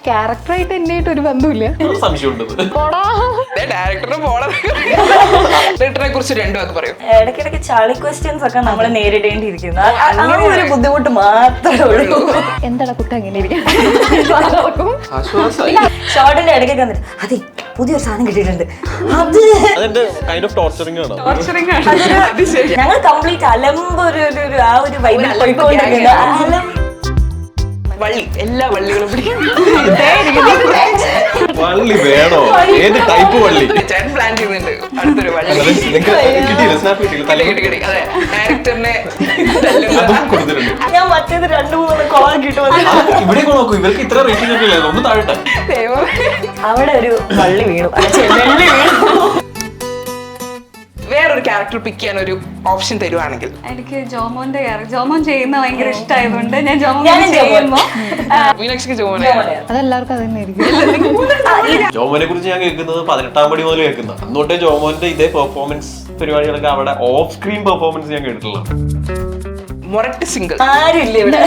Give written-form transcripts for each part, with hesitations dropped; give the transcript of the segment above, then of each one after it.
ക്യാരക്ടറായിട്ട് എന്നായിട്ട് ഒരു ബന്ധമില്ല. ഡയറക്ടറിനെ കുറിച്ച് രണ്ടു വാക്ക് പറയും. ഇടയ്ക്കിടയ്ക്ക് ചളി ക്വസ്റ്റ്യൻസ് ഒക്കെ നമ്മൾ നേരിടേണ്ടിയിരിക്കുന്നു. അങ്ങനെ ഒരു ബുദ്ധിമുട്ട് മാത്രമേ ഉള്ളൂ. എന്താണ് കുട്ട അങ്ങനെ ഇരിക്കും. ഷോർട്ടിന്റെ ഇടയ്ക്കൊക്കെ വന്നിട്ട് അതെ പുതിയൊരു സാധനം കിട്ടിയിട്ടുണ്ട്, അത് ഞങ്ങൾ കംപ്ലീറ്റ് അലമ്പ് ആ ഒരു വൈബിൽ പോയിക്കൊണ്ടിരിക്കുന്നത്. വള്ളി, എല്ലാ വള്ളികളും വള്ളി വേണോ? ഏത് ടൈപ്പ് വള്ളി? ചേട്ടൻ പ്ലാൻ ചെയ്യുന്നുണ്ട് അടുത്തൊരു വള്ളി. അതെ, ഡയറക്ടറിനെ ഞാൻ മറ്റേത് 2-3 കോൾ കിട്ടും. ഇവിടെ നോക്കൂ, ഇവർക്ക് ഇത്ര റേറ്റിംഗ് ഒക്കെ ഇല്ല, ഒന്ന് താഴട്ടെ. അവിടെ ഒരു വള്ളി വീണു, വെള്ളി വീണു. വേറൊരു ക്യാരക്ടർ പിക്ക് ചെയ്യാൻ ഒരു ഓപ്ഷൻ തരുവാണെങ്കിൽ? എനിക്ക് ജോമോന്റെ ക്യാരക്ടർ, ജോമോൻ ചെയ്യുന്ന ഭയങ്കര ഇഷ്ടമായതുകൊണ്ട് ഞാൻ ജോമോൻ ചെയ്യുമ്പോ മീനാക്ഷിക്ക് ജോമോനെ അതെല്ലാവർക്കും അത് തന്നെ ആയിരിക്കും. ജോമോനെ കുറിച്ച് ഞാൻ കേൾക്കുന്നത് 18ാം പടി മുതൽ കേൾക്കുന്നത്. അന്നോട്ടേ ജോമോന്റെ ഇതേ പെർഫോമൻസ് പരിപാടികളൊക്കെ അവിടെ ഓഫ് സ്ക്രീൻ പെർഫോമൻസ് ഞാൻ കേട്ടിട്ടുള്ള. മൊറട്ട് സിംഗിൾ ആരുമില്ല ഇവിടെ.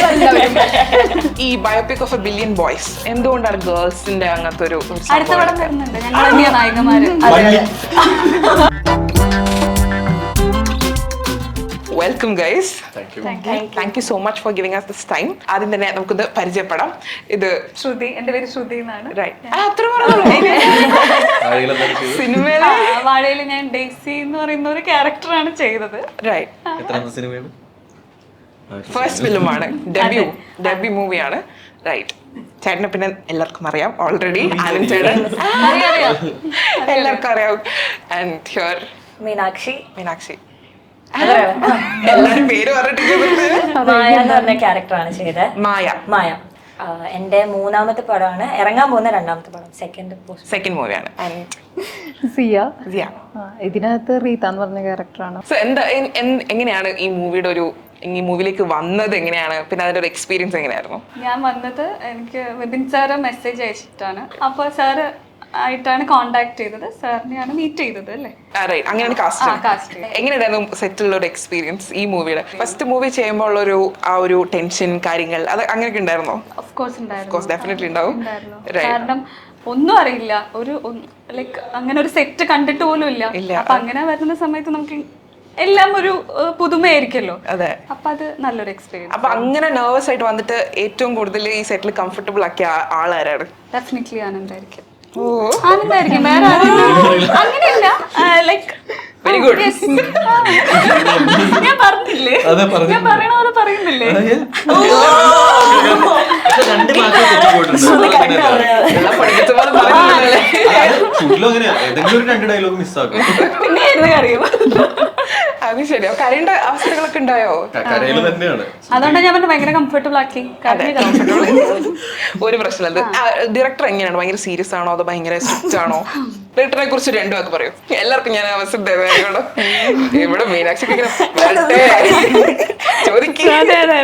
ഈ biopic of a billion boys എന്തുകൊണ്ടാണ് ഗേൾസിന്റെ അങ്ങനത്തെ ഒരു അടുത്ത പടം വരുന്നുണ്ട്, ഞങ്ങൾ തന്നെയാ നായികമാര്. Welcome guys. Thank you so much for giving us this time. ആദ്യം തന്നെ നമുക്കിത് പരിചയപ്പെടാം. ഇത് ശ്രുതി, എന്റെ പേര് ശ്രുതി എന്നാണ്. സിനിമയിലെ വാഴയില് ഞാൻ ഡെയ്സി എന്ന് പറയുന്ന ഒരു ക്യാരക്ടറാണ് ചെയ്തത്. ഫസ്റ്റ് ഫിലിമാണ്, ഡെബ്യൂ മൂവിയാണ്. റൈറ്റ്. ചേട്ടനെ പിന്നെ എല്ലാവർക്കും അറിയാം ഓൾറെഡി. ആനന്ദ് ചേട്ടൻ എല്ലാവർക്കും അറിയാം. And here Meenakshi. എല്ലാരും പേര് പറഞ്ഞിട്ട് മായ എന്ന് പറഞ്ഞ ക്യാരക്ടറാണ് ചെയ്തത്. മായ എന്റെ 3ാമത്തെ പടമാണ്, ഇറങ്ങാൻ പോകുന്ന 2ാമത്തെ പടം, സെക്കൻഡ് മൂവിയാണ്. സിയ. ഇതിനകത്ത് റീത്ത എന്ന് പറഞ്ഞ ക്യാരക്ടറാണ്. സോ എങ്ങനെയാണ് ഈ മൂവിയിലേക്ക് വന്നത്? എങ്ങനെയാണ് പിന്നെ അതിന്റെ ഒരു എക്സ്പീരിയൻസ് എങ്ങനെയായിരുന്നു? ഞാൻ വന്നത്, എനിക്ക് വിപിൻ സാറ് മെസ്സേജ് അയച്ചിട്ടാണ്. അപ്പോൾ സാറ് ആയിട്ടാണ് കോണ്ടാക്ട് ചെയ്തത്. സാറിനെയാണ് മീറ്റ് ചെയ്തത് അല്ലേ? അങ്ങനെയാണ് കാസ്റ്റ്. എങ്ങനെയായിരുന്നു സെറ്റിലുള്ള ഒരു എക്സ്പീരിയൻസ് ഈ മൂവിയുടെ? ഫസ്റ്റ് മൂവി ചെയ്യുമ്പോൾ ഉള്ളൊരു ആ ഒരു ടെൻഷൻ കാര്യങ്ങൾ അത് അങ്ങനെയൊക്കെ ഉണ്ടായിരുന്നോ? ഓഫ് കോഴ്സ് ഉണ്ടായിരുന്നു, ഡെഫിനറ്റ്ലി ഉണ്ടാവും. കാരണം ഒന്നും അറിയില്ല, ഒരു ലൈക്ക് അങ്ങനെ ഒരു സെറ്റ് കണ്ടിട്ട് പോലും ഇല്ല. അപ്പൊ അങ്ങനെ വരുന്ന സമയത്ത് നമുക്ക് എല്ലാം ഒരു പുതുമയായിരിക്കല്ലോ. അതെ. അപ്പൊ അത് നല്ലൊരു എക്സ്പീരിയൻസ്. അപ്പൊ അങ്ങനെ നെർവസ് ആയിട്ട് വന്നിട്ട് ഏറ്റവും കൂടുതൽ ഈ സെറ്റിൽ കംഫർട്ടബിൾ ആക്കിയ ആളാരാണ്? ഡെഫിനറ്റ്ലി ആനന്ദായിരിക്കും. ആനന്ദായിരിക്കും, വേറെ അങ്ങനെയല്ല. Like very good. ഞാൻ പറഞ്ഞില്ലേ, ഞാൻ പറയണ പോലെ പറയുന്നില്ലേ? പിന്നെ അറിയും. അത് ശരി. കരയേണ്ട അവസ്ഥകളൊക്കെ ഉണ്ടായോ? അതുകൊണ്ടാണ് ഞാൻ ഭയങ്കര കംഫർട്ടബിൾ ആക്കി. ഒരു പ്രശ്നമില്ല. ഡയറക്ടർ എങ്ങനെയാണ്? ഭയങ്കര സീരിയസ് ആണോ അതോ ഭയങ്കര സ്ട്രിക്റ്റ് ആണോ? ഡയറക്ടറിനെ കുറിച്ച് രണ്ടു വാക്ക് പറയൂ. എല്ലാവർക്കും ഞാൻ അവസരം ഇവിടെ മീനാക്ഷിക്ക്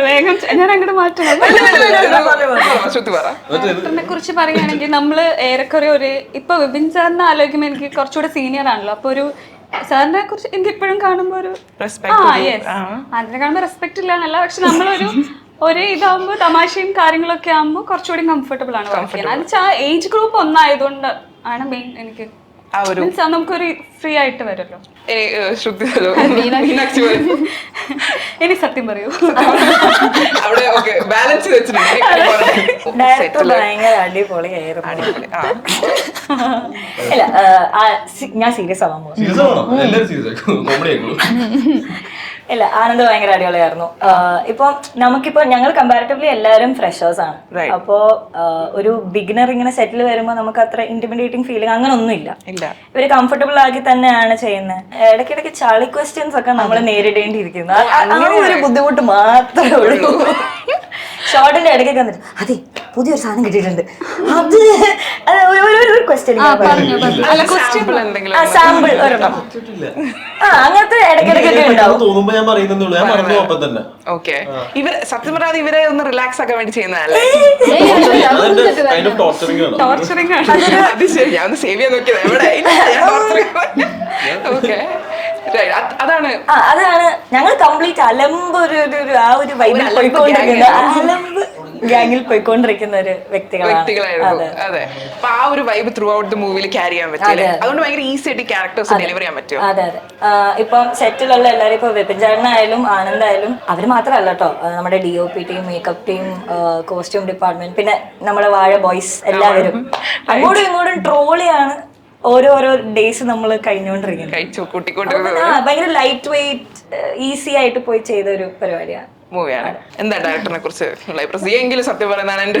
വേഗം ഞാൻ അങ്ങോട്ട് മാറ്റണം. ഡയറക്ടറിനെ കുറിച്ച് പറയുകയാണെങ്കിൽ നമ്മള് ഏറെക്കുറെ ഇപ്പൊ വിപിൻ സാറിനെ ആലോചിക്കുമ്പോൾ എനിക്ക് കുറച്ചുകൂടെ സീനിയർ ആണല്ലോ. അപ്പൊ ഒരു സാറിനെ കുറിച്ച് എനിക്ക് ഇപ്പോഴും കാണുമ്പോ ഒരു അതിനെ കാണുമ്പോ റെസ്പെക്ട് ഇല്ല എന്നല്ല, പക്ഷെ നമ്മളൊരു ഇതാകുമ്പോ തമാശയും കാര്യങ്ങളൊക്കെ ആകുമ്പോ കുറച്ചുകൂടി കംഫർട്ടബിൾ ആണ് വർക്ക് ചെയ്യാൻ. എന്നുവെച്ചാൽ ആ ഏജ് ഗ്രൂപ്പ് ഒന്നായതുകൊണ്ട് ആണ് മെയിൻ. എനിക്ക് നമുക്കൊരു ഫ്രീ ആയിട്ട് വരുമല്ലോ. ഇനി സത്യം പറയൂ. ഭയങ്കര അടിപൊളിയായിരുന്നു. ഞാൻ സീരിയസ് ആവാൻ പോകും. ഇല്ല, ആനന്ദ് ഭയങ്കര അടിപൊളിയായിരുന്നു. ഇപ്പൊ ഞങ്ങൾ കമ്പാരിറ്റീവ്ലി എല്ലാവരും ഫ്രഷേഴ്സ് ആണ്. അപ്പോ ഒരു ബിഗിനർ ഇങ്ങനെ സെറ്റിൽ വരുമ്പോ നമുക്ക് അത്ര ഇന്റിമിഡേറ്റിംഗ് ഫീലിംഗ് അങ്ങനെ ഒന്നും ഇല്ല. ഇവര് കംഫർട്ടബിൾ ആക്കി തന്നെയാണ് ചെയ്യുന്നത്. ഇടയ്ക്കിടയ്ക്ക് ചളി ക്വസ്റ്റ്യൻസ് ഒക്കെ നമ്മൾ നേരിടേണ്ടിയിരിക്കുന്നു. ഒരു ബുദ്ധിമുട്ട് മാത്രമേ ഉള്ളൂ. ഷോർട്ടിന്റെ ഇടയ്ക്കൊക്കെ വന്നിട്ട് അതെ പുതിയൊരു സാധനം കിട്ടിയിട്ടുണ്ട്, അത് ഒരു ക്വസ്റ്റ്യൻ സാമ്പിൾ ഒരെണ്ണം അങ്ങനത്തെ ഇടയ്ക്കിടയ്ക്കൊക്കെ ഉണ്ടാവും. ഇവര് സത്യം പറയാതെ ഇവരെ ഒന്ന് റിലാക്സ് ആക്കാൻ വേണ്ടി ചെയ്യുന്നതല്ലേ? ടോർച്ചറിംഗ് ആണ്. അത് ശരി, ഞാൻ ഒന്ന് സേവ് ചെയ്യാൻ നോക്കിയത്. എവിടെ അതാണ് ഞങ്ങൾ കംപ്ലീറ്റ് അലമ്പ് ആ ഒരു വൈബിൽ പോയിക്കൊണ്ടിരിക്കുന്നത്. അലമ്പ് ഗ്യാങ്ങിൽ പോയിക്കൊണ്ടിരിക്കുന്ന ഒരു വ്യക്തികളായിരുന്നു. അതെ. അപ്പൊ ആ ഒരു വൈബ് ത്രൂ ഔട്ട് ദ മൂവിയിൽ ക്യാരി ചെയ്യാൻ പറ്റില്ല. അതുകൊണ്ട് ഭയങ്കര ഈസി ആയിട്ട് ക്യാരക്ടേഴ്സ് ഡെലിവർ ചെയ്യാൻ പറ്റും. അതെ അതെ. ഇപ്പം സെറ്റിലുള്ള എല്ലാവരും ഇപ്പൊ വിപിൻ ചേട്ടനായാലും ആനന്ദായാലും അവര് മാത്രമല്ല കേട്ടോ, നമ്മുടെ DOP team, makeup team, costume department, പിന്നെ നമ്മുടെ വാഴ ബോയ്സ് എല്ലാവരും അങ്ങോട്ടും ഇങ്ങോട്ടും ട്രോളിയാണ് ഓരോരോ ഡേയ്സ് നമ്മൾ കഴിഞ്ഞുകൊണ്ടിരിക്കുന്നത്. ഭയങ്കര ലൈറ്റ് വെയിറ്റ് ഈസി ആയിട്ട് പോയി ചെയ്ത ഒരു പരിപാടിയാണ്, മൂവിയാണ്. എന്താ ഡയറക്ടറിനെ കുറിച്ച് എങ്കിലും സത്യം പറയുന്നതാണ് എന്റെ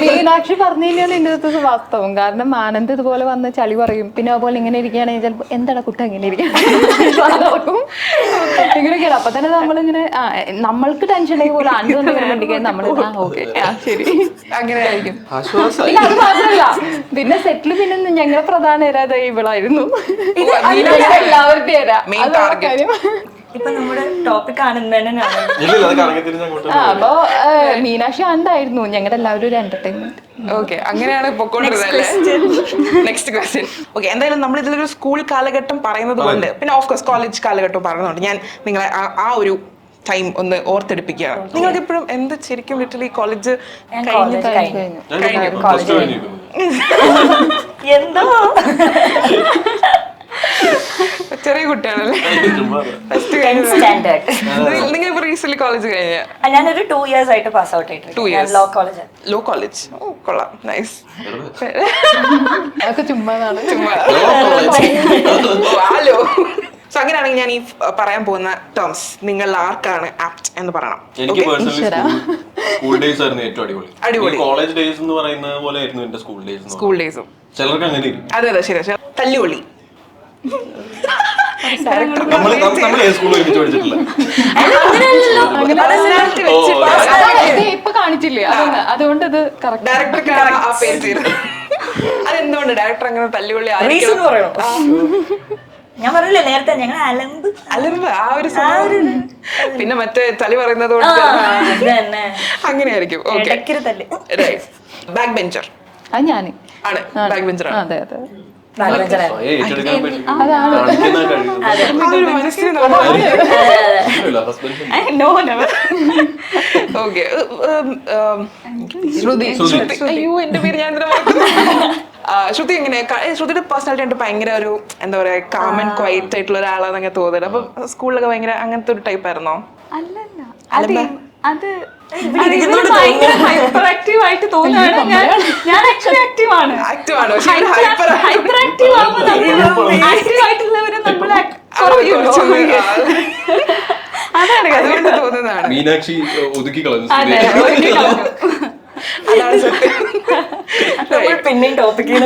മീനാക്ഷി പറഞ്ഞില്ല എന്റെ അടുത്ത് വാസ്തവം. കാരണം ആനന്ദ് ഇതുപോലെ വന്ന് ചളി പറയും, പിന്നെ അതുപോലെ ഇങ്ങനെ ഇരിക്കുകയാണെങ്കിൽ ചിലപ്പോ എന്താടാ കുട്ട ഇങ്ങനെ ഇരിക്കും ഇങ്ങനെയൊക്കെയാണ്. അപ്പൊ തന്നെ നമ്മളിങ്ങനെ നമ്മൾക്ക് ടെൻഷൻ പോലെ ആനന്ദ് വേണ്ടിക്കാൻ നമ്മൾ ഓക്കെ ശരി അങ്ങനെ ആയിരിക്കും. പിന്നെ അത് മാത്രമല്ല, പിന്നെ സെറ്റില് പിന്നെ ഞങ്ങളുടെ പ്രധാന ഇവളായിരുന്നു, എല്ലാവരുടെയും കാര്യം. ഇപ്പൊ നമ്മുടെ ടോപ്പിക് ആനന്ദനാണ്. അപ്പൊ മീനാക്ഷി ആനന്ദായിരുന്നു ഞങ്ങളുടെ എല്ലാവരും ഒരു എന്റർടൈൻമെന്റ്. ഓക്കെ, അങ്ങനെയാണ് പൊക്കോണ്ടിരുന്നത്. Next question. ഓക്കെ, എന്തായാലും നമ്മൾ ഇതിലൊരു സ്കൂൾ കാലഘട്ടം പറയുന്നത് കൊണ്ട്, പിന്നെ ഓഫ് കോഴ്സ് കോളേജ് കാലഘട്ടം പറയുന്നതുകൊണ്ട് ഞാൻ നിങ്ങളെ ആ ഒരു ടൈം ഒന്ന് ഓർത്തെടുപ്പിക്കുകയാണ്. നിങ്ങൾക്ക് ഇപ്പോഴും എന്ത് ശരിക്കും ലിറ്ററലി കോളേജ് എന്തോ ചെറിയ കുട്ടിയാണല്ലേ? നിങ്ങൾ ഇപ്പൊ റീസെന്റ് കോളേജ് കഴിഞ്ഞ? ഞാനൊരു 2 years ആയിട്ട് പാസ് ഔട്ട് ആയിട്ട്. 2 years law college. Law college, കൊള്ളാം, നൈസ്. അതൊക്കെ ചുമ്മാതാണ്. ഹലോ. സോ അങ്ങനെയാണെങ്കിൽ ഞാൻ ഈ പറയാൻ പോകുന്ന ടേംസ് നിങ്ങൾ ആർക്കാണ് ആപ്റ്റ് എന്ന് പറയണം. എനിക്ക് സ്കൂൾ ഡേയ്സ് ആയിരുന്നു ഏറ്റവും അടിപൊളി. കോളേജ് ഡേയ്സ് എന്ന് പറയുന്ന പോലെ ആയിരുന്നു എന്റെ സ്കൂൾ ഡേയ്സ്. സ്കൂൾ ഡേയ്സും ചിലർക്ക് അങ്ങനെ. അതെ അതെ, ശരി. തല്ലുകൊള്ളി. ഇപ്പൊ കാണിച്ചില്ലേ, അതുകൊണ്ട് ഇത് ഡയറക്ടർക്കാണ് ആ പേര് ചെയ്തത്. അതെന്തുകൊണ്ട് ഡയറക്ടർ അങ്ങനെ തല്ലുകൊള്ളി? ഞാൻ പറഞ്ഞില്ലേ നേരത്തെ, ഞങ്ങൾ അലമ്പ് ആ ഒരു പിന്നെ മറ്റേ ചളി പറയുന്നത് കൊണ്ട് അങ്ങനെയായിരിക്കും. ബാക്ക് ബെഞ്ചർ അത് ഞാന് ആണ്. ബാക്ക് ബെഞ്ചർ ആണ്. അതെ അതെ. ഓക്കെ, അയ്യോ എന്റെ പേര് ഞാൻ ശ്രുതി. എങ്ങനെ ശ്രുതിയുടെ പേഴ്സണാലിറ്റി ആയിട്ട് ഭയങ്കര ഒരു എന്താ പറയാ കാം ആൻഡ് ക്വൈറ്റ് ആയിട്ടുള്ള ഒരാളാന്നൊക്കെ തോന്നുന്നത്. അപ്പൊ സ്കൂളിലൊക്കെ ഭയങ്കര അങ്ങനത്തെ ഒരു ടൈപ്പ് ആയിരുന്നോ? അത് ഹൈപ്പർ ആക്റ്റീവ് ആയിട്ട് തോന്നുകയാണ്. ഞാൻ ആക്ച്വലി ആക്റ്റീവ് ആണ്. ഹൈപ്പർ ആക്റ്റീവ് ആവുമ്പോൾ ആക്റ്റീവ് ആയിട്ടുള്ളവരെ നമ്മൾ അതാണ് അതുകൊണ്ട് തോന്നുന്നതാണ്. മീനാക്ഷി ഒതുക്കി കളഞ്ഞു. അതാണ് സത്യം. പിന്നെയും ടോപ്പിക്കിൽ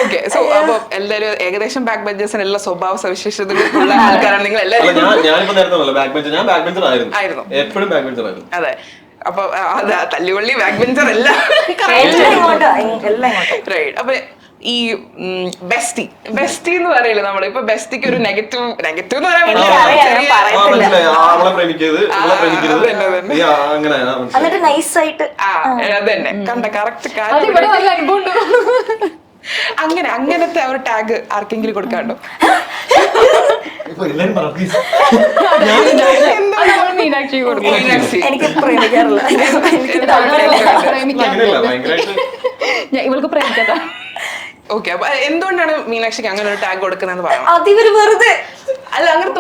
ഓക്കെ, സോ അപ്പൊ എല്ലാവരും ഏകദേശം ബാക്ക് ബെഞ്ചേഴ്സിന് എല്ലാ സ്വഭാവ സവിശേഷതകളുള്ള ആൾക്കാരാണ് നിങ്ങൾ എല്ലാവരും. ഞാനിപ്പോ നേരത്തെ ബാക്ക് ബെഞ്ചർ, ഞാൻ ബാക്ക് ബെഞ്ചർ ആയിരുന്നു, എപ്പോഴും ബാക്ക് ബെഞ്ചർ ആയിരുന്നു. അതെ, അപ്പൊ അതാ തല്ലുകൊള്ളി ബാക്ക് ബെഞ്ചർ അല്ല. റൈറ്റ്. അപ്പൊ ഈ ബെസ്റ്റി എന്ന് പറയില്ല നമ്മള്. ഇപ്പൊ ബെസ്റ്റിക്ക് ഒരു നെഗറ്റീവ് എന്ന് പറയാൻ അതന്നെ കണ്ട കറക്റ്റ് അങ്ങനത്തെ ഒരു ടാഗ് ആർക്കെങ്കിലും കൊടുക്കാണ്ടോ? മീനാക്ഷി എനിക്ക് പ്രേമിക്കാറില്ല. ഇവൾക്ക് പ്രേമിക്കാത്ത. ഓക്കെ, അപ്പൊ എന്തുകൊണ്ടാണ് മീനാക്ഷിക്ക് അങ്ങനെ ഒരു ടാഗ് കൊടുക്കുന്നതെന്ന് പറയാം. അതിവര് വെറുതെ അല്ല, അങ്ങനെ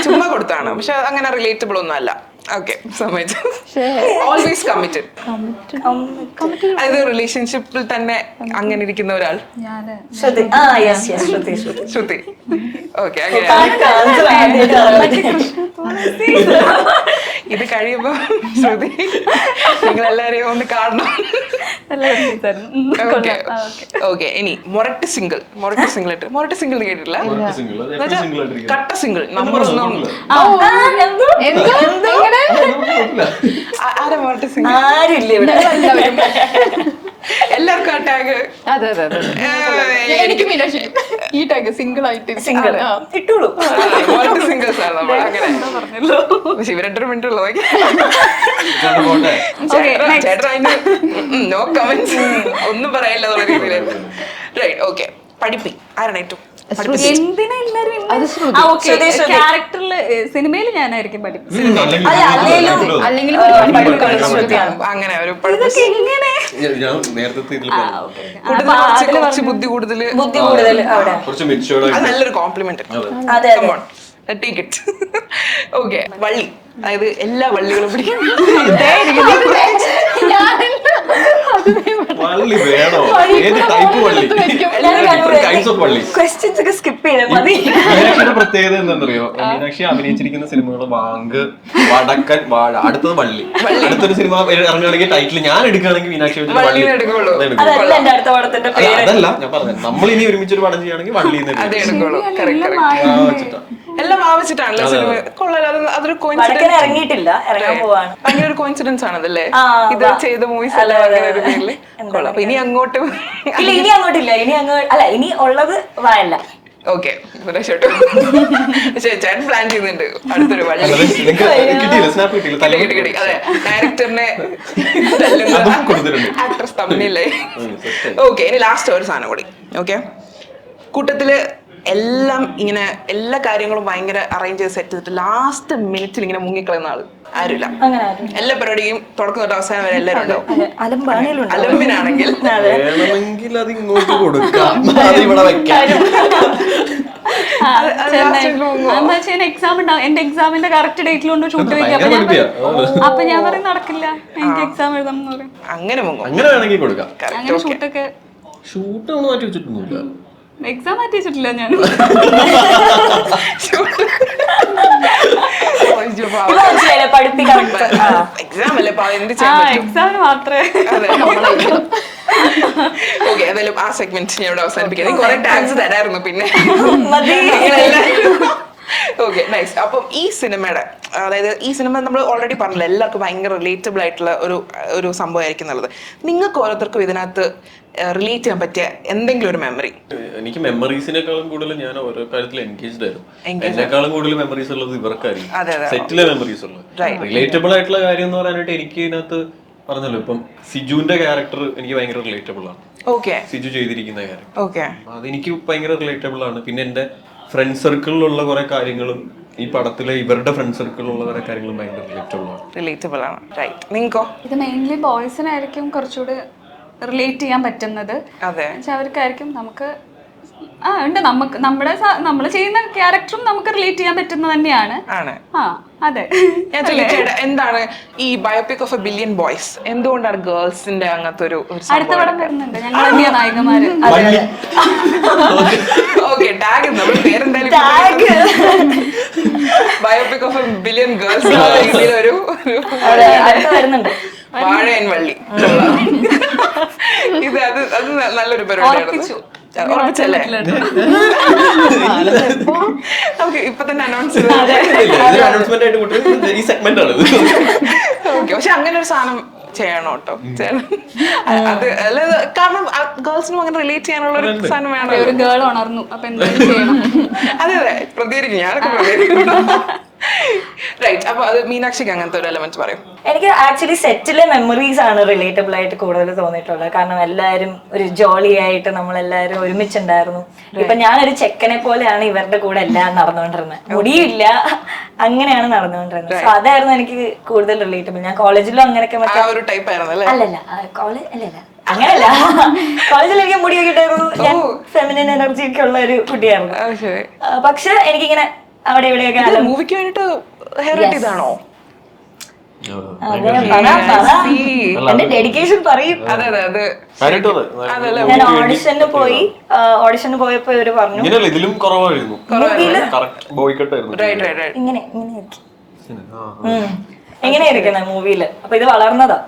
ചുമ്മാ കൊടുത്താണ്. പക്ഷെ അങ്ങനെ റിലേറ്റബിൾ ഒന്നും അല്ല. ഓക്കെ, സമ്മതിച്ചു. Always committed. അതായത് റിലേഷൻഷിപ്പിൽ തന്നെ അങ്ങനെ ഇരിക്കുന്ന ഒരാൾ ശ്രുതി. ഓക്കെ, ഇത് കഴിയുമ്പോ ശ്രുതി നിങ്ങളെല്ലാരെയും ഒന്ന് കാണണം. ഓക്കെ, ഇനി മൊരട്ട് സിംഗിൾ കേട്ടിട്ടില്ല? കട്ട സിംഗിൾ നമ്പർ ഒന്നും. ആരാ മൊരട്ട് സിംഗിൾ? ആരുമില്ല ഇവിടെ. എല്ലാവർക്കും ആ ടാഗ്. അതെ അതെ അതെ. എനിക്ക് മീനാക്ഷി ഈ ടാഗ് സിംഗിൾ ആയിട്ട് സിംഗിൾ ഇട്ടോളൂ. സിംഗിൾസ് ആണ് നമ്മൾ അങ്ങനെ. പക്ഷെ ഇവരെട്ടൊരു മിനിറ്റ് ഉള്ളൂ. ചേട്ടൻ അതിന് നോ കമന്റ്സ് ഒന്നും പറയില്ല എന്നുള്ള രീതിയിൽ. റൈറ്റ്. ഓക്കെ, പഠിപ്പി ആരാണ് ഏറ്റവും എന്തിനാ എല്ലാരും ക്യാരക്ടറില് സിനിമയിൽ ഞാനായിരിക്കും പഠിക്കും. അല്ലെങ്കിൽ അങ്ങനെ ഒരു ഞാൻ നേരത്തെ കുറച്ച് ബുദ്ധി കൂടുതൽ കുറച്ച് മെച്ചുവേർഡ് അത് നല്ലൊരു കോംപ്ലിമെന്റ്. Take it. ഓക്കെ, വള്ളി, അതായത് എല്ലാ വള്ളികളും പിടിക്കും. വള്ളി വേണോ? ഏത് ടൈപ്പ് വള്ളി? ടൈപ്സ് ഓഫ് വള്ളി. ക്വസ്റ്റ്യൻസ് ഒക്കെ സ്കിപ്പ് ചെയ്താൽ മതി. മീനാക്ഷിയുടെ പ്രത്യേകത എന്താണെന്നറിയോ? മീനാക്ഷി അഭിനയിച്ചിരിക്കുന്ന സിനിമകൾ വാങ്ക്, വടക്കൻ, വാഴ, അടുത്തത് വള്ളി. അടുത്തൊരു സിനിമ ഇറങ്ങുകയാണെങ്കിൽ ടൈറ്റിൽ ഞാൻ എടുക്കുകയാണെങ്കിൽ മീനാക്ഷി വള്ളി എടുക്കുള്ളൂ. അതല്ല എന്റെ അടുത്ത പടത്തിന്റെ പേര്. അതല്ല ഞാൻ പറഞ്ഞത്, നമ്മൾ ഇനി ഒരുമിച്ചൊരു പടം ചെയ്യുകയാണെങ്കിൽ വള്ളി എടുക്കുള്ളൂ. എല്ലാം ആവശ്യമാണല്ലോ സിനിമ. കൊള്ളാം, അതൊരു വടക്കൻ ഇറങ്ങിയിട്ടില്ല, ഇറങ്ങാൻ പോവാണ്. ഭയങ്കര ഒരു കോയിൻസിഡൻസ് ആണതല്ലേ ഇത് ചെയ്ത മൂവീസ് എല്ലാം അങ്ങനെ ഒരു പേരില് കൊള്ളാം. അപ്പൊ ഇനി അങ്ങോട്ട് ഇല്ല, ഇനി അങ്ങോട്ടില്ല. ഇനി അങ്ങോട്ട് അല്ല, ഇനി ഉള്ളത് വായല്ല. ഓക്കെ, ചേട്ടൻ പ്ലാൻ ചെയ്യുന്നുണ്ട് അടുത്തൊരു വഴി. അതെ, ഡയറക്ടറിനെ ആക്ട്രസ് തമ്മിലേ. ഓക്കെ, ഇനി ലാസ്റ്റ് ഒരു സാധനം കൂടി. ഓക്കെ, കൂട്ടത്തില് എല്ലാം ഇങ്ങനെ എല്ലാ കാര്യങ്ങളും ഭയങ്കര അറേഞ്ച് ചെയ്ത് സെറ്റ് ചെയ്തിട്ട് ലാസ്റ്റ് മിനിറ്റിൽ ഇങ്ങനെ മുങ്ങിക്കളയുന്ന ആള് ആരുമില്ല. എല്ലാ പരിപാടിയും തുടക്കം തൊട്ട് അവസാനം വരെ എല്ലാവരും ഉണ്ടാവും. അലമ്പിനാണെങ്കിൽ അത് ഇങ്ങോട്ട് കൊടുക്കാം, അത് ഇവിടെ വെക്കാം. എക്സാം ഉണ്ടാവും, എന്റെ എക്സാമിന്റെ കറക്റ്റ് ഡേറ്റിൽ കൊണ്ട് ഷൂട്ട് വയ്ക്കാം. അപ്പൊ ഞാൻ പറയും നടക്കില്ല, എനിക്ക് എക്സാം എഴുതണം എന്ന് പറയും. അങ്ങനെ മുങ്ങും. അങ്ങനെ വേണമെങ്കിൽ കൊടുക്കാം. അങ്ങനെ ഷൂട്ടൊക്കെ ഷൂട്ട് മാറ്റി വെച്ചിട്ടൊന്നുമില്ല. എക്സാം മാറ്റി വെച്ചിട്ടില്ല ഞാൻ. എക്സാം അല്ലേ, എക്സാമിന് മാത്രമേ. ഓക്കെ, ഏതായാലും ആ സെഗ്മെന്റ് ഞാൻ ഇവിടെ അവസാനിപ്പിക്കാം. കുറെ ടാഗ്സ് തരായിരുന്നു പിന്നെ. Okay, nice. അപ്പം ഈ സിനിമയുടെ, അതായത് ഈ സിനിമ നമ്മൾ ഓൾറെഡി പറഞ്ഞില്ല, എല്ലാവർക്കും ഭയങ്കര റിലേറ്റബിൾ ആയിട്ടുള്ള ഒരു സംഭവമായിരിക്കും എന്നുള്ളത്. നിങ്ങൾക്ക് ഓരോരുത്തർക്കും ഇതിനകത്ത് റിലേറ്റ് ചെയ്യാൻ പറ്റിയ എന്തെങ്കിലും ഒരു മെമ്മറി? എനിക്ക് മെമ്മറീസിനേക്കാളും കൂടുതൽ ഞാൻ ഓരോ കാര്യത്തിൽ എൻഗേജ്ഡ് ആയിരുന്നു. എന്നെക്കാളും കൂടുതൽ മെമ്മറീസ് ഉള്ളത് ഇവർക്കായിരിക്കും, സെറ്റിലെ മെമ്മറീസ് ഉള്ളത്. റിലേറ്റബിൾ ആയിട്ടുള്ള കാര്യം എന്ന് പറയാനായിട്ട് എനിക്ക് ഇതിനകത്ത് പറഞ്ഞല്ലോ, ഇപ്പം സിജുവിന്റെ ക്യാരക്ടർ എനിക്ക് ഭയങ്കര റിലേറ്റബിൾ ആണ്. സിജു ചെയ്തിരിക്കുന്ന ക്യാരക്ടർ അതെനിക്ക് ഭയങ്കര റിലേറ്റബിൾ ആണ്. പിന്നെ എന്റെ ഫ്രണ്ട് സർക്കിളിലുള്ള കുറെ കാര്യങ്ങളും ഈ പടത്തിലെ ഇവരുടെ ഫ്രണ്ട് സർക്കിളിലുള്ള കുറെ കാര്യങ്ങളും ഭയങ്കര റിലേറ്റബിൾ ആണ്. റൈറ്റ്, നിങ്ങൾക്കോ? ഇത് മെയിൻലി ബോയ്സിനായിരിക്കും കുറച്ചുകൂടി റിലേറ്റ് ചെയ്യാൻ പറ്റുന്നത്. അവർക്കായിരിക്കും നമുക്ക് ഉണ്ട്, നമുക്ക് നമ്മൾ ചെയ്യുന്ന ക്യാരക്ടറും നമുക്ക് റിലേറ്റ് ചെയ്യാൻ പറ്റുന്നത് തന്നെയാണ്. അതെ. എന്താണ് ഈ biopic of a billion boys, എന്തുകൊണ്ടാണ് ഗേൾസിന്റെ അങ്ങനത്തെ ഒരു അടുത്ത പടം വരുന്നുണ്ട്, ഞങ്ങൾ തന്നെയാ നായികമാര്. ഓക്കെ, ടാഗ് നമ്മുടെ പേരെന്തായാലും biopic of a billion girls ഒരു വരുന്നുണ്ട്. വാഴയൻ വള്ളി. ഇത് അത് നല്ലൊരു പരിപാടിയാണ്. ഉറപ്പിച്ചല്ലേ? നമുക്ക് ഇപ്പൊ തന്നെ അനൗൺസ് ഓക്കെ. പക്ഷെ അങ്ങനെ ഒരു സാധനം ചെയ്യണം കേട്ടോ. അത് അല്ലാതെ, കാരണം ഗേൾസിനും അങ്ങനെ റിലേറ്റ് ചെയ്യാനുള്ള ഒരു സാധനം വേണം. ഒരു ഗേൾ ഉണർന്നു, അപ്പൊ എന്തായാലും ചെയ്യണം. അതെ അതെ, പ്രതികരിക്കും, ഞാനൊക്കെ പ്രതികരിക്കും. റൈറ്റ്. അപ്പൊ അത് മീനാക്ഷിക്ക് അങ്ങനത്തെ ഒരു എലമെന്റ് പറയും. എനിക്ക് ആക്ച്വലി സെറ്റിലെ മെമ്മറീസ് ആണ് റിലേറ്റബിൾ ആയിട്ട് കൂടുതൽ തോന്നിയിട്ടുള്ളത്. കാരണം എല്ലാവരും ഒരു ജോളി ആയിട്ട് നമ്മളെല്ലാവരും ഒരുമിച്ചുണ്ടായിരുന്നു. ഇപ്പൊ ഞാനൊരു ചെക്കനെ പോലെയാണ് ഇവരുടെ കൂടെ എല്ലാം നടന്നുകൊണ്ടിരുന്നത്. മുടിയില്ല, അങ്ങനെയാണ് നടന്നുകൊണ്ടിരുന്നത്. സോ അതായിരുന്നു എനിക്ക് കൂടുതൽ റിലേറ്റബിൾ. ഞാൻ കോളേജിലും അങ്ങനെയൊക്കെ ഒരു ടൈപ്പ് ആയിരുന്നു. അല്ലല്ല, കോളേജ് അല്ലല്ല, അങ്ങനെയല്ല. കോളേജിൽ എനിക്ക് മുടിയൊക്കെ ഇട്ടായിരുന്നു. ഞാൻ ഫെമിനിൻ എനർജി ഒക്കെ ഉള്ള ഒരു കുട്ടിയായിരുന്നു. പക്ഷെ എനിക്കിങ്ങനെ അവിടെ ഇവിടെയൊക്കെ മൂവിക്ക് വേണ്ടിട്ട് ഹെയർ ഇതാണോ? എന്റെ ഡെഡിക്കേഷൻ പറയും. ഞാൻ ഓഡിഷന് പോയപ്പോ ഇവര് പറഞ്ഞു ഇതിലും കുറവായിരുന്നു, ഇങ്ങനെ എങ്ങനെയായിരിക്കുന്ന മൂവിയില്. അപ്പൊ ഇത് വളർന്നതാ.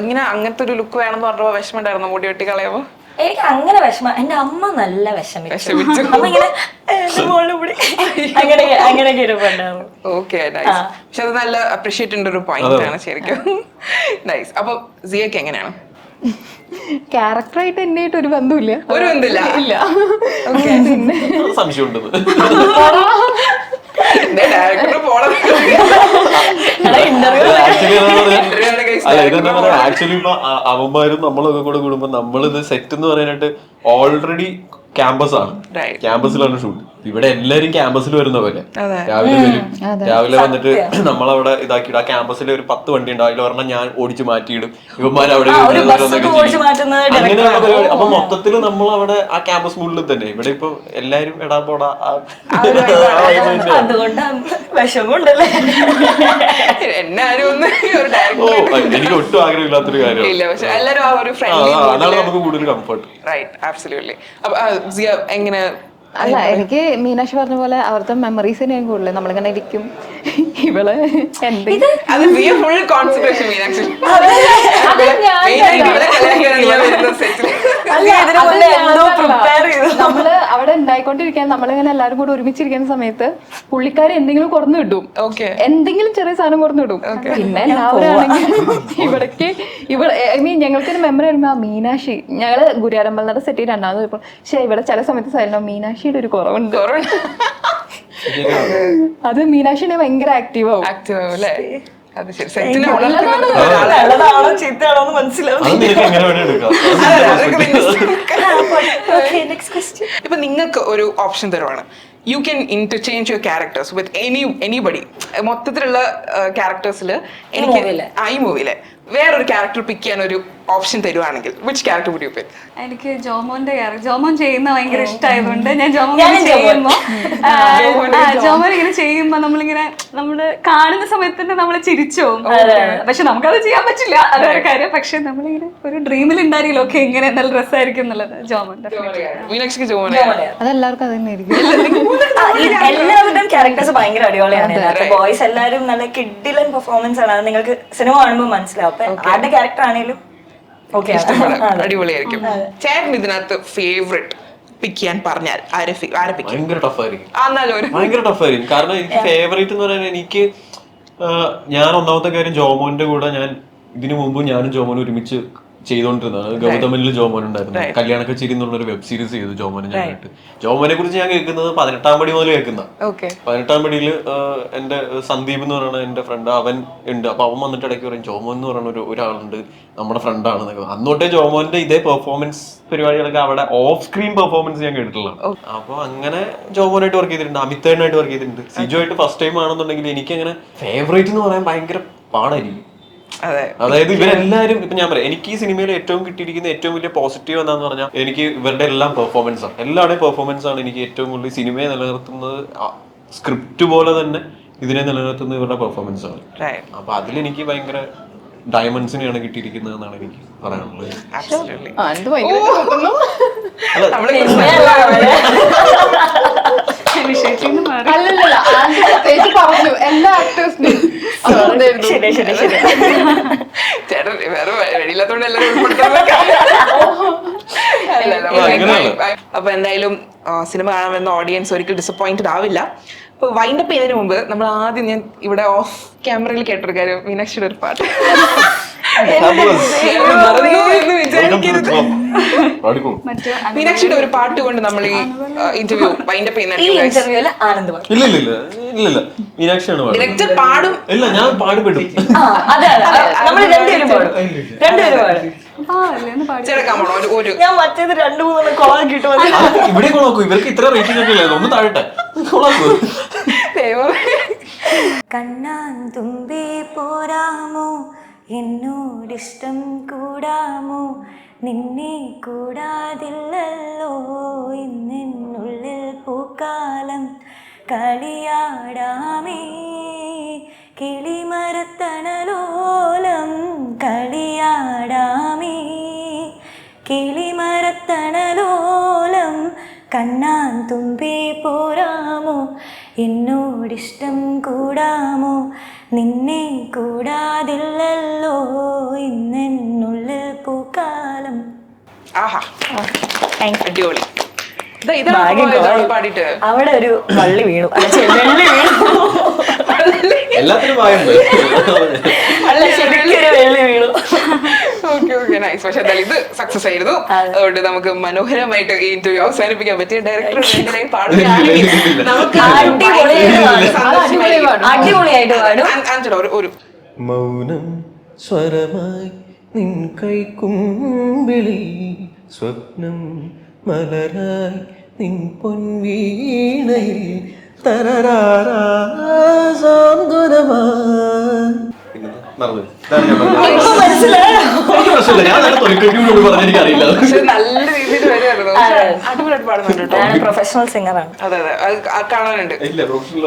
ഇങ്ങനെ അങ്ങനത്തെ ഒരു ലുക്ക് വേണമെന്ന് പറഞ്ഞപ്പോ വിഷമം ഉണ്ടായിരുന്നു മുടി വെട്ടി കളയുമ്പോ? എനിക്ക് അങ്ങനെ വിഷമം. എന്റെ അമ്മ നല്ല വിഷമിച്ചു. അമ്മ ഇങ്ങനെ അങ്ങനെയൊക്കെ ഇരുപ്പുണ്ടാവും. Okay, nice. പക്ഷെ അത് നല്ല അപ്രീഷിയേറ്റ് ചെയ്യേണ്ട ഒരു പോയിന്റ് ആണ് ശരിക്കും. നൈസ്. അപ്പൊ സിയക്ക് എങ്ങനെയാണ്? ക്യാരക്ടറായിട്ട് എന്നെ ആയിട്ട് ഒരു ബന്ധമില്ല. ഒരു ബന്ധമില്ല? ഇല്ല. സംശയമുണ്ട്. ആക്ച്വലി ഇപ്പൊ അവന്മാരും നമ്മളൊക്കെ കൂടെ കൂടുമ്പോ നമ്മളിത് സെറ്റ് എന്ന് പറയാനായിട്ട് ഓൾറെഡി ക്യാമ്പസ് ആണ്, ക്യാമ്പസിലാണ് ഷൂട്ട്. ഇവിടെ എല്ലാരും ക്യാമ്പസിൽ വരുന്ന പോലെ രാവിലെ വരും, രാവിലെ വന്നിട്ട് നമ്മളവിടെ ഇതാക്കിയിട്ട് ആ ക്യാമ്പസിൽ ഒരു 10 വണ്ടി ഉണ്ടാവും, അതിൽ ഒരെണ്ണം ഞാൻ ഓടിച്ചു മാറ്റിയിടും, ഇവന്മാർ അവിടെ അങ്ങനെയുള്ള പരിപാടി. അപ്പൊ മൊത്തത്തിൽ നമ്മൾ അവിടെ ആ ക്യാമ്പസ് മുകളിൽ തന്നെ. ഇവിടെ ഇപ്പൊ എല്ലാരും എടാ പോടാ എനിക്ക് ഒട്ടും ആഗ്രഹമില്ലാത്തൊരു കാര്യമാണ്. അതാണ് നമുക്ക് കൂടുതൽ കംഫർട്ട്. എങ്ങനെ അല്ല, എനിക്ക് മീനാക്ഷി പറഞ്ഞ പോലെ അവിടുത്തെ മെമ്മറീസ് തന്നെയാണ് കൂടുതൽ. നമ്മളിങ്ങനെ ഇരിക്കും, ഇവള് നമ്മള് അവിടെ ഉണ്ടായിക്കൊണ്ടിരിക്കാൻ നമ്മളിങ്ങനെ എല്ലാരും കൂടെ ഒരുമിച്ചിരിക്കുന്ന സമയത്ത് പുള്ളിക്കാരി എന്തെങ്കിലും കുറഞ്ഞു കിട്ടും, എന്തെങ്കിലും ചെറിയ സാധനം കുറഞ്ഞു കിട്ടും. പിന്നെ എല്ലാവരാണെങ്കിലും ഇവിടേക്ക് ഐ മീൻ ഞങ്ങൾക്കൊരു മെമ്മറി വരുമ്പോ മീനാക്ഷി, ഞങ്ങള് ഗുരുവാരമ്പലനട സെറ്റ് 2ാമത് പോയപ്പോൾ പക്ഷെ ഇവിടെ ചില സമയത്ത് സൈലോ മീനാക്ഷിയുടെ ഒരു കുറവുണ്ട്. അത് മീനാക്ഷിനെ ഭയങ്കര ആക്റ്റീവ് ആവും. ഇപ്പൊ നിങ്ങൾക്ക് ഒരു ഓപ്ഷൻ തരുവാണ്, you can interchange your characters with anybody. മൊത്തത്തിലുള്ള ക്യാരക്ടേഴ്സിൽ എനിക്ക് ഈ മൂവിയിലെ വേറൊരു ക്യാരക്ടർ പിക്ക് ചെയ്യാൻ ഒരു ഓപ്ഷൻ തരുവാണെങ്കിൽ വിച്ച് ക്യാരക്ടർ വുഡ് യു പിക്ക്? എനിക്ക് ജോമോന്റെ ക്യാരക്ടർ, ജോമോൻ ചെയ്യുന്ന ഭയങ്കര ഇഷ്ടമായതുകൊണ്ട് ഞാൻ ജോമോൻ ഇങ്ങനെ ചെയ്യുമ്പോ നമ്മളിങ്ങനെ നമ്മള് കാണുന്ന സമയത്ത് തന്നെ നമ്മള് ചിരിച്ചോ, പക്ഷെ നമുക്കത് ചെയ്യാൻ പറ്റില്ല, അതൊരു കാര്യം. പക്ഷെ നമ്മളിങ്ങനെ ഒരു ഡ്രീമിൽ ഉണ്ടായിരിക്കും ഓക്കെ ഇങ്ങനെ നല്ല ഡ്രസ്സായിരിക്കും എന്നുള്ളത്. ജോമോന്റെ അതെല്ലാവർക്കും അത് തന്നെ ആയിരിക്കും. എല്ലാവരുടെയും ക്യാരക്ടേഴ്സ് ഭയങ്കര അടിപൊളിയാണ്. ബോയ്സ് എല്ലാവരും നല്ല കിഡിലൻ പെർഫോമൻസ് ആണ്. അത് നിങ്ങൾക്ക് സിനിമ കാണുമ്പോൾ മനസ്സിലാവും. അപ്പൊ ആരുടെ ക്യാരക്ടർ ആണെങ്കിലും അടിപൊളിയായിരിക്കും. ചേട്ടൻ ഇതിനകത്ത് ഫേവറേറ്റ് പിക്ക് ചെയ്യാൻ പറഞ്ഞാൽ ഭയങ്കര ടഫായിരിക്കും. കാരണം എനിക്ക് ഫേവറേറ്റ് എന്ന് പറയാൻ എനിക്ക് ഞാൻ ഒന്നാമത്തെ കാര്യം ജോമോന്റെ കൂടെ ഞാൻ ഇതിനു മുമ്പ് ഞാനും ജോമോനും ഒരുമിച്ച് ചെയ്തോണ്ടിരുന്നതാണ്. ഗൗതമനിൽ ജോമോൻ ഉണ്ടായിരുന്നു. കല്യാണൊക്കെ ചിരി എന്നുള്ളൊരു വെബ് സീരീസ് ചെയ്തു ജോമോനെ ഞാനായിട്ട്. ജോമോനെ കുറിച്ച് ഞാൻ കേൾക്കുന്നത് 18ാം പടി മുതൽ കേൾക്കുന്ന. 18ാം പടിയിൽ എന്റെ സന്ദീപ് എന്ന് പറയുന്ന എന്റെ ഫ്രണ്ട് അവൻ ഉണ്ട്. അപ്പൊ അവൻ വന്നിട്ട് ഇടയ്ക്ക് പറയും ജോമോൻ എന്ന് പറയുന്ന ഒരാളുണ്ട്, നമ്മുടെ ഫ്രണ്ടാണ്. അന്നോട്ടേ ജോമോന്റെ ഇതേ പെർഫോമൻസ് പരിപാടികളൊക്കെ അവിടെ ഓഫ് സ്ക്രീൻ പെർഫോമൻസ് ഞാൻ കേട്ടിട്ടുള്ളതാണ്. അപ്പൊ അങ്ങനെ ജോമോനായിട്ട് വർക്ക് ചെയ്തിട്ടുണ്ട്, അമിതേനായിട്ട് വർക്ക് ചെയ്തിട്ടുണ്ട്. സിജോ ആയിട്ട് ഫസ്റ്റ് ടൈം ആണെന്നുണ്ടെങ്കിൽ എനിക്ക് അങ്ങനെ ഫേവറേറ്റ് എന്ന് പറയാൻ ഭയങ്കര പാടായിരിക്കും. അതായത് ഇവരെല്ലാരും ഇപ്പൊ ഞാൻ പറയാം, എനിക്ക് ഈ സിനിമയിൽ ഏറ്റവും കിട്ടിയിരിക്കുന്ന ഏറ്റവും വലിയ പോസിറ്റീവ് എന്താന്ന് പറഞ്ഞാൽ എനിക്ക് ഇവരുടെ എല്ലാം പെർഫോമൻസ് ആണ്. എല്ലാവരുടെയും പെർഫോമൻസ് ആണ് എനിക്ക് ഏറ്റവും കൂടുതൽ സിനിമയെ നിലനിർത്തുന്നത്. സ്ക്രിപ്റ്റ് പോലെ തന്നെ ഇതിനെ നിലനിർത്തുന്നത് ഇവരുടെ പെർഫോമൻസ് ആണ്. അപ്പൊ അതിലെനിക്ക് ഭയങ്കര ഡയമണ്ട്സിനെയാണ് കിട്ടിയിരിക്കുന്നത് എന്നാണ് എനിക്ക് പറയാനുള്ളത്. എല്ലാ ആക്ടേഴ്സിനും ചേട്ടൻ വേറെ വെളിയില്ലാത്തോണ്ട് എല്ലാവരും. അപ്പൊ എന്തായാലും സിനിമ കാണാൻ വരുന്ന ഓഡിയൻസ് ഒരിക്കലും ഡിസപ്പോയിന്റഡ് ആവില്ല. അപ്പൊ വൈൻഡപ്പ് ചെയ്യുന്നതിന് മുമ്പ് നമ്മൾ ആദ്യം ഞാൻ ഇവിടെ ഓഫ് ക്യാമറയിൽ കേട്ടൊരു കാര്യം, മീനാക്ഷിയുടെ ഒരു പാട്ട്. മീനാക്ഷിയുടെ ഒരു പാട്ട് കൊണ്ട് നമ്മൾ ഈ ഇന്റർവ്യൂ വൈൻഡപ്പ് ചെയ്യുന്ന ഡയറക്ടർ പാടും. ഇല്ല, ഞാൻ പാടുപെടും. ഞാൻ മറ്റേത് 2-3 കൊളാക്കിട്ട് ഇവിടെ കൊളാക്കൂ. ഇവർക്ക് ഇത്ര റേറ്റിംഗ് ഒക്കെ ഇല്ല, ഒന്ന് താഴട്ടെ കൊളാക്കൂ. കണ്ണാൻ തുമ്പി പോരാമോ, എന്നോടിഷ്ടം കൂടാമോ, നിന്നെ കൂടാതില്ലല്ലോ ഇന്നുള്ളിൽ പൂക്കാലം, കളിയാടാമേ കിളിമരത്തണലോലം, കളിയാടാമേ കിളിമരത്തണലോലം, കണ്ണാൻ തുമ്പി പോരാമോ, എന്നോടിഷ്ടം കൂടാമോ, നിന്നെ കൂടാതില്ലല്ലോ ഇന്നുള്ളിൽ പൂക്കാലം. അവിടെ ഒരു വള്ളി വീണു, വെള്ളി വീണു. എല്ലാത്തിനും അല്ല, ശരിക്കൊരു വെള്ളി വീണു. പക്ഷെ എന്തായാലും ഇത് സക്സസ് ആയിരുന്നു. അതുകൊണ്ട് നമുക്ക് മനോഹരമായിട്ട് ഈ ഇന്റർവ്യൂ അവസാനിപ്പിക്കാൻ പറ്റിയ. ഡയറക്ടർ അടിപൊളിയായിട്ട് ഒരു മൗനം സ്വരമായി നിൻ കൈക്കുമ്പിളിൽ സ്വപ്നം മലരായി നിൻ പൊൻവീണയിൽ തരരാരാ സാന്ത്വനമാ. എനിക്കറിയില്ല. പക്ഷെ നല്ല രീതിയിൽ വരുമായിരുന്നു. അടിപൊളിയായിട്ട് പാടുന്നുണ്ട് കേട്ടോ. പ്രൊഫഷണൽ സിംഗറാണ്. അതെ അതെ, അത് കാണാനുണ്ട്. ഇല്ല പ്രൊഫഷണൽ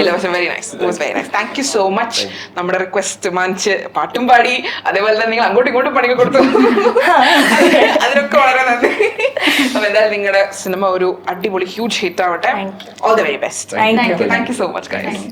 ഇല്ല, പക്ഷെ very nice, it was very nice. Thank you so much. നമ്മുടെ റിക്വസ്റ്റ് മാനിച്ച് പാട്ടും പാടി, അതേപോലെ തന്നെ നിങ്ങൾ അങ്ങോട്ടും ഇങ്ങോട്ടും പണിക്ക് കൊടുത്തു. അതിനൊക്കെ വളരെ നന്ദി. അപ്പൊ എന്തായാലും നിങ്ങളുടെ സിനിമ ഒരു അടിപൊളി ഹ്യൂജ് ഹിറ്റ് ആവട്ടെ. All the very best. Thank you. Thank you so much guys.